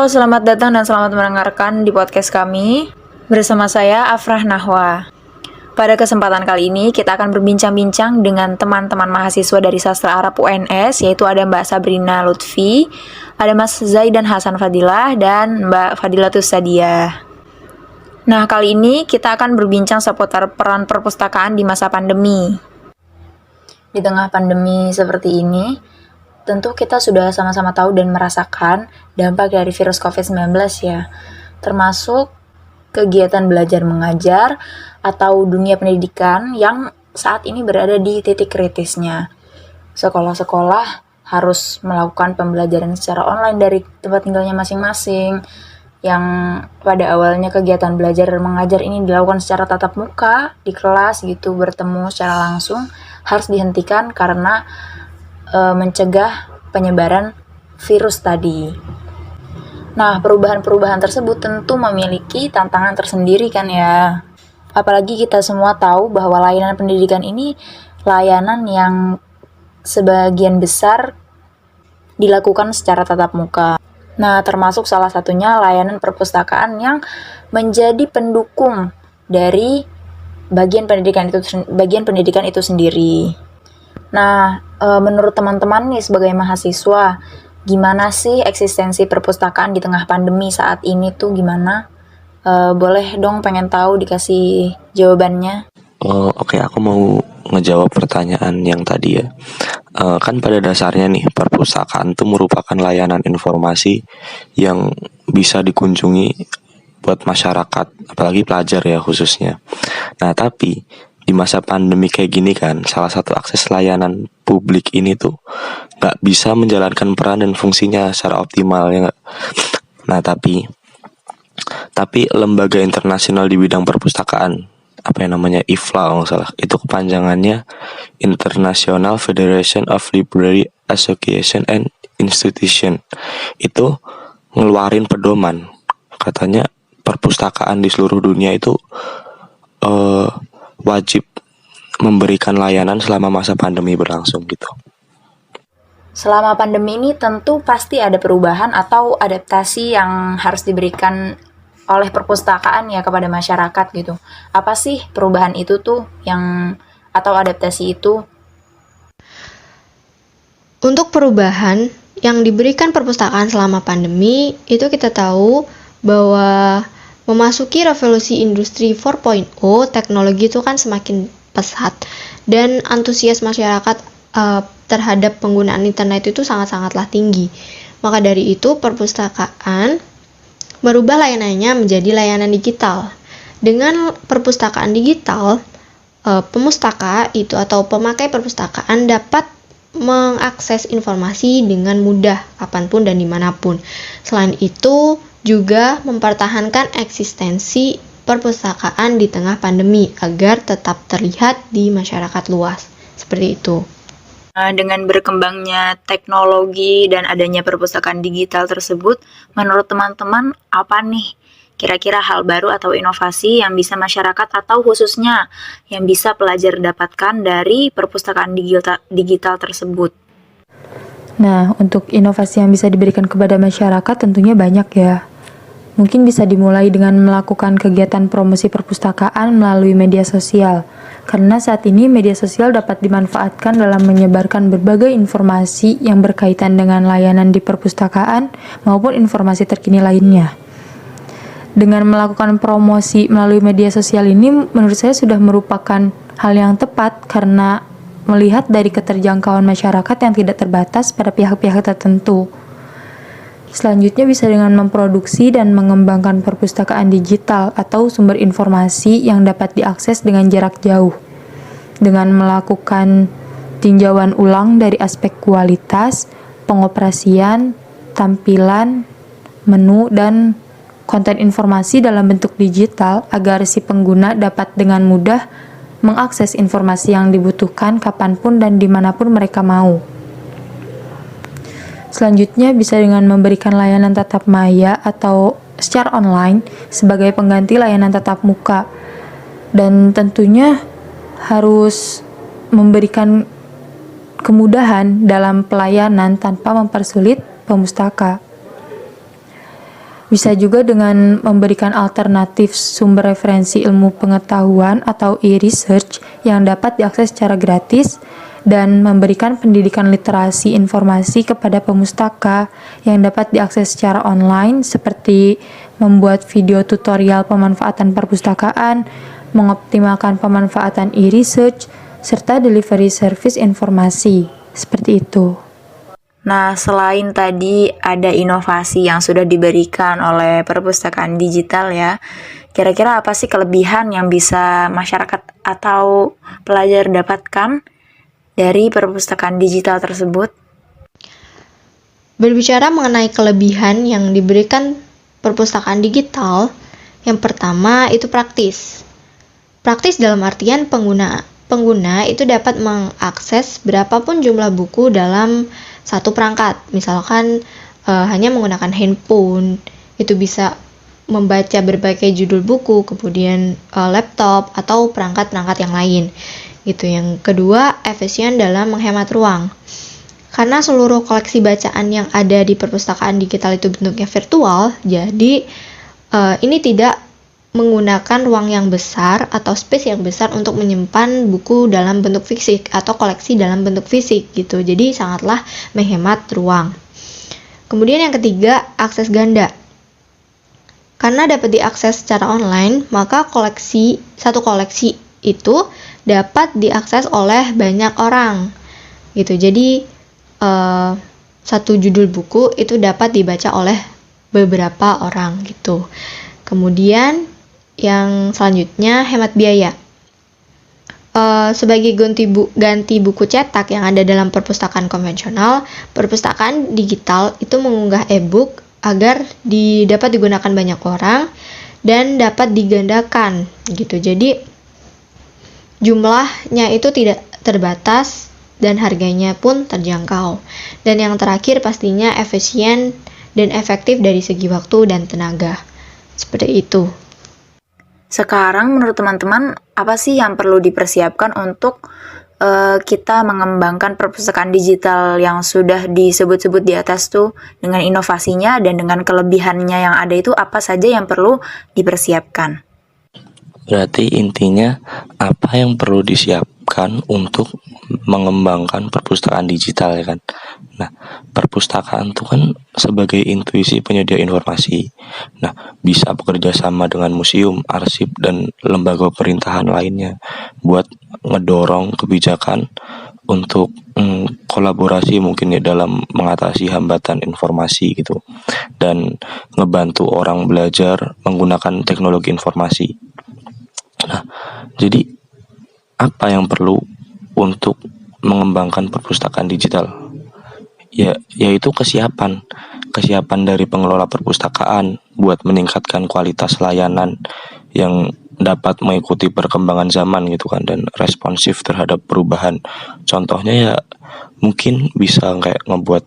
Selamat datang dan selamat mendengarkan di podcast kami. Bersama saya Afrah Nahwa. Pada kesempatan kali ini kita akan berbincang-bincang dengan teman-teman mahasiswa dari Sastra Arab UNS, yaitu ada Mbak Sabrina Lutfi, ada Mas Zaidan Hasan Fadilah, dan Mbak Fadilatus Sadia. Nah, kali ini kita akan berbincang seputar peran perpustakaan di masa pandemi. Di tengah pandemi seperti ini, tentu kita sudah sama-sama tahu dan merasakan dampak dari virus COVID-19 ya, termasuk kegiatan belajar mengajar atau dunia pendidikan yang saat ini berada di titik kritisnya. Sekolah-sekolah harus melakukan pembelajaran secara online dari tempat tinggalnya masing-masing, yang pada awalnya kegiatan belajar mengajar ini dilakukan secara tatap muka di kelas gitu, bertemu secara langsung, harus dihentikan karena mencegah penyebaran virus tadi. Nah, perubahan-perubahan tersebut tentu memiliki tantangan tersendiri kan ya. Apalagi kita semua tahu bahwa layanan pendidikan ini layanan yang sebagian besar dilakukan secara tatap muka. Nah, termasuk salah satunya layanan perpustakaan yang menjadi pendukung dari bagian pendidikan itu sendiri. Nah, menurut teman-teman nih sebagai mahasiswa, gimana sih eksistensi perpustakaan di tengah pandemi saat ini tuh gimana? Boleh dong, pengen tahu, dikasih jawabannya. Oke, aku mau ngejawab pertanyaan yang tadi ya. Kan pada dasarnya nih, perpustakaan itu merupakan layanan informasi yang bisa dikunjungi buat masyarakat, apalagi pelajar ya khususnya. Nah, tapi di masa pandemi kayak gini kan, salah satu akses layanan publik ini tuh nggak bisa menjalankan peran dan fungsinya secara optimal ya nggak? Nah, tapi lembaga internasional di bidang perpustakaan, apa yang namanya IFLA kalau nggak salah, itu kepanjangannya International Federation of Library Association and Institution, itu ngeluarin pedoman, katanya perpustakaan di seluruh dunia itu wajib memberikan layanan selama masa pandemi berlangsung gitu. Selama pandemi ini tentu pasti ada perubahan atau adaptasi yang harus diberikan oleh perpustakaan ya kepada masyarakat gitu. Apa sih perubahan itu tuh atau adaptasi itu? Untuk perubahan yang diberikan perpustakaan selama pandemi, itu kita tahu bahwa memasuki revolusi industri 4.0, teknologi itu kan semakin pesat dan antusias masyarakat terhadap penggunaan internet itu sangat-sangatlah tinggi. Maka dari itu perpustakaan merubah layanannya menjadi layanan digital. Dengan perpustakaan digital, pemustaka itu atau pemakai perpustakaan dapat mengakses informasi dengan mudah kapanpun dan dimanapun. Selain itu juga mempertahankan eksistensi perpustakaan di tengah pandemi agar tetap terlihat di masyarakat luas. Seperti itu. Dengan berkembangnya teknologi dan adanya perpustakaan digital tersebut, menurut teman-teman apa nih kira-kira hal baru atau inovasi yang bisa masyarakat atau khususnya yang bisa pelajar dapatkan dari perpustakaan digital tersebut? Nah, untuk inovasi yang bisa diberikan kepada masyarakat tentunya banyak ya. Mungkin bisa dimulai dengan melakukan kegiatan promosi perpustakaan melalui media sosial. Karena saat ini media sosial dapat dimanfaatkan dalam menyebarkan berbagai informasi yang berkaitan dengan layanan di perpustakaan maupun informasi terkini lainnya. Dengan melakukan promosi melalui media sosial ini menurut saya sudah merupakan hal yang tepat karena melihat dari keterjangkauan masyarakat yang tidak terbatas pada pihak-pihak tertentu. Selanjutnya bisa dengan memproduksi dan mengembangkan perpustakaan digital atau sumber informasi yang dapat diakses dengan jarak jauh. Dengan melakukan tinjauan ulang dari aspek kualitas, pengoperasian, tampilan, menu, dan konten informasi dalam bentuk digital agar si pengguna dapat dengan mudah mengakses informasi yang dibutuhkan kapanpun dan dimanapun mereka mau. Selanjutnya bisa dengan memberikan layanan tatap maya atau secara online sebagai pengganti layanan tatap muka, dan tentunya harus memberikan kemudahan dalam pelayanan tanpa mempersulit pemustaka. Bisa juga dengan memberikan alternatif sumber referensi ilmu pengetahuan atau e-research yang dapat diakses secara gratis, dan memberikan pendidikan literasi informasi kepada pemustaka yang dapat diakses secara online, seperti membuat video tutorial pemanfaatan perpustakaan, mengoptimalkan pemanfaatan e-research, serta delivery service informasi. Seperti itu. Nah, selain tadi ada inovasi yang sudah diberikan oleh perpustakaan digital ya, kira-kira apa sih kelebihan yang bisa masyarakat atau pelajar dapatkan dari perpustakaan digital tersebut? Berbicara mengenai kelebihan yang diberikan perpustakaan digital, yang pertama itu praktis. Praktis dalam artian pengguna itu dapat mengakses berapapun jumlah buku dalam satu perangkat. Misalkan hanya menggunakan handphone, itu bisa membaca berbagai judul buku, kemudian laptop atau perangkat-perangkat yang lain. Gitu. Yang kedua, efisien dalam menghemat ruang. Karena seluruh koleksi bacaan yang ada di perpustakaan digital itu bentuknya virtual, jadi ini tidak menggunakan ruang yang besar atau space yang besar untuk menyimpan buku dalam bentuk fisik atau koleksi dalam bentuk fisik gitu. Jadi sangatlah menghemat ruang. Kemudian yang ketiga, akses ganda. Karena dapat diakses secara online, maka satu koleksi itu dapat diakses oleh banyak orang gitu. Jadi satu judul buku itu dapat dibaca oleh beberapa orang gitu. Kemudian yang selanjutnya, hemat biaya. Sebagai ganti buku cetak yang ada dalam perpustakaan konvensional, perpustakaan digital itu mengunggah e-book agar dapat digunakan banyak orang dan dapat digandakan gitu. Jadi jumlahnya itu tidak terbatas dan harganya pun terjangkau. Dan yang terakhir pastinya efisien dan efektif dari segi waktu dan tenaga. Seperti itu. Sekarang menurut teman-teman, apa sih yang perlu dipersiapkan untuk kita mengembangkan perpustakaan digital yang sudah disebut-sebut di atas tuh, dengan inovasinya dan dengan kelebihannya yang ada itu, apa saja yang perlu dipersiapkan? Berarti intinya apa yang perlu disiapkan untuk mengembangkan perpustakaan digital ya kan. Nah, perpustakaan itu kan sebagai intuisi penyedia informasi. Nah, bisa bekerja sama dengan museum, arsip, dan lembaga pemerintahan lainnya buat ngedorong kebijakan untuk kolaborasi mungkin ya dalam mengatasi hambatan informasi gitu, dan ngebantu orang belajar menggunakan teknologi informasi. Nah, jadi apa yang perlu untuk mengembangkan perpustakaan digital? Yaitu kesiapan dari pengelola perpustakaan buat meningkatkan kualitas layanan yang dapat mengikuti perkembangan zaman gitu kan, dan responsif terhadap perubahan. Contohnya ya mungkin bisa kayak ngebuat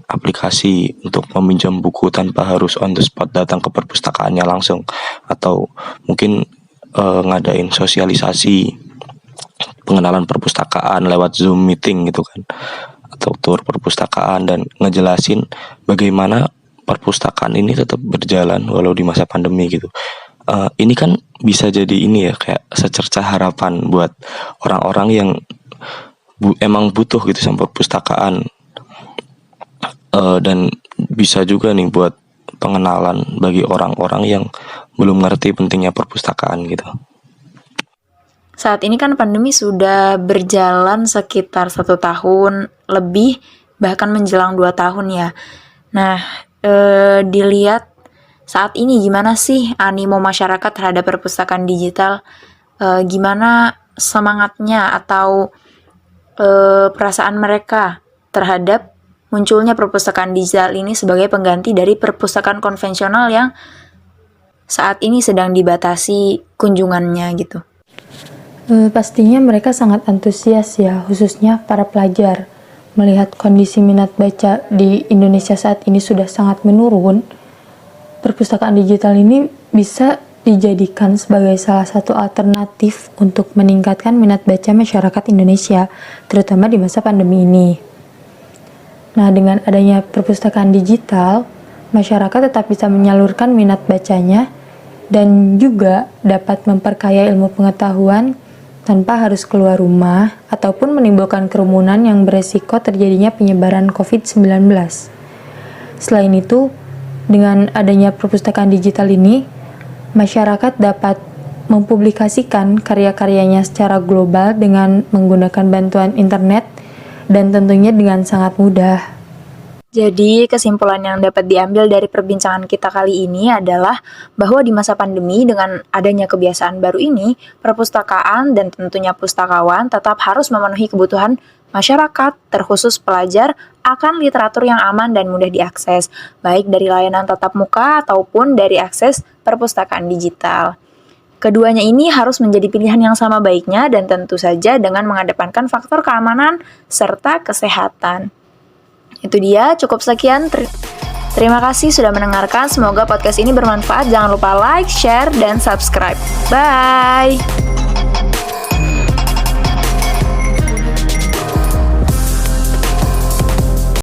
aplikasi untuk meminjam buku tanpa harus on the spot datang ke perpustakaannya langsung, atau mungkin ngadain sosialisasi pengenalan perpustakaan lewat Zoom meeting gitu kan, atau tour perpustakaan, dan ngejelasin bagaimana perpustakaan ini tetap berjalan walau di masa pandemi gitu. Ini kan bisa jadi ini ya, kayak secercah harapan buat orang-orang yang emang butuh gitu sama perpustakaan, dan bisa juga nih buat pengenalan bagi orang-orang yang belum ngerti pentingnya perpustakaan gitu. Saat ini kan pandemi sudah berjalan sekitar 1 tahun lebih, bahkan menjelang 2 tahun ya. Nah, dilihat saat ini gimana sih animo masyarakat terhadap perpustakaan digital? Gimana semangatnya atau perasaan mereka terhadap munculnya perpustakaan digital ini sebagai pengganti dari perpustakaan konvensional yang saat ini sedang dibatasi kunjungannya gitu? Pastinya mereka sangat antusias ya, khususnya para pelajar. Melihat kondisi minat baca di Indonesia saat ini sudah sangat menurun, perpustakaan digital ini bisa dijadikan sebagai salah satu alternatif untuk meningkatkan minat baca masyarakat Indonesia, terutama di masa pandemi ini. Nah, dengan adanya perpustakaan digital, masyarakat tetap bisa menyalurkan minat bacanya dan juga dapat memperkaya ilmu pengetahuan tanpa harus keluar rumah ataupun menimbulkan kerumunan yang beresiko terjadinya penyebaran COVID-19. Selain itu, dengan adanya perpustakaan digital ini, masyarakat dapat mempublikasikan karya-karyanya secara global dengan menggunakan bantuan internet dan tentunya dengan sangat mudah. Jadi, kesimpulan yang dapat diambil dari perbincangan kita kali ini adalah bahwa di masa pandemi dengan adanya kebiasaan baru ini, perpustakaan dan tentunya pustakawan tetap harus memenuhi kebutuhan masyarakat, terkhusus pelajar, akan literatur yang aman dan mudah diakses, baik dari layanan tatap muka ataupun dari akses perpustakaan digital. Keduanya ini harus menjadi pilihan yang sama baiknya dan tentu saja dengan mengedepankan faktor keamanan serta kesehatan. Itu dia, cukup sekian. Terima kasih sudah mendengarkan. Semoga podcast ini bermanfaat. Jangan lupa like, share, dan subscribe. Bye!